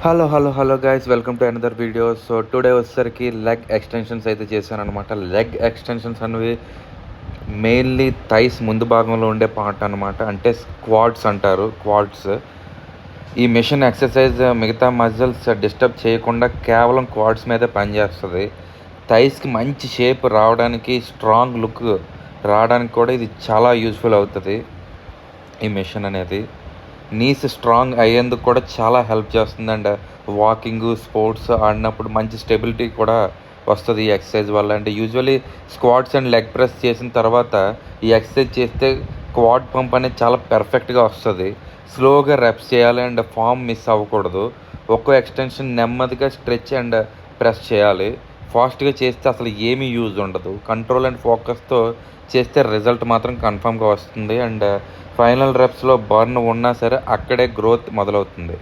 Hello guys, welcome to another video. So today వచ్చేసరికి leg extensions అయితే చేశాను అనమాట. లెగ్ ఎక్స్టెన్షన్స్ అనేవి మెయిన్లీ థైస్ ముందు భాగంలో ఉండే పార్ట్ అనమాట. అంటే క్వాడ్స్ అంటారు. క్వాడ్స్ ఈ మెషిన్ ఎక్సర్సైజ్ మిగతా మజిల్స్ డిస్టర్బ్ చేయకుండా కేవలం క్వాడ్స్ మీదే పనిచేస్తుంది. థైస్కి మంచి షేప్ రావడానికి, స్ట్రాంగ్ లుక్ రావడానికి కూడా ఇది చాలా యూజ్ఫుల్ అవుతుంది ఈ మెషిన్ అనేది. నీస్ స్ట్రాంగ్ అయ్యేందుకు కూడా చాలా హెల్ప్ చేస్తుంది. అండ్ వాకింగ్, స్పోర్ట్స్ ఆడినప్పుడు మంచి స్టెబిలిటీ కూడా వస్తుంది ఈ ఎక్సర్సైజ్ వల్ల. అంటే usually squats and leg press చేసిన తర్వాత ఈ ఎక్సర్సైజ్ చేస్తే క్వాడ్ పంప్ అనేది చాలా పెర్ఫెక్ట్గా వస్తుంది. స్లోగా రెప్స్ చేయాలి అండ్ ఫామ్ మిస్ అవ్వకూడదు. ఒక్కో ఎక్స్టెన్షన్ నెమ్మదిగా స్ట్రెచ్ అండ్ ప్రెస్ చేయాలి. ఫాస్ట్గా చేస్తే అసలు ఏమీ యూజ్ ఉండదు. కంట్రోల్ అండ్ ఫోకస్తో చేస్తే రిజల్ట్ మాత్రం కన్ఫామ్గా వస్తుంది. అండ్ ఫైనల్ రెప్స్లో బర్న్ ఉన్నా సరే అక్కడే గ్రోత్ మొదలవుతుంది.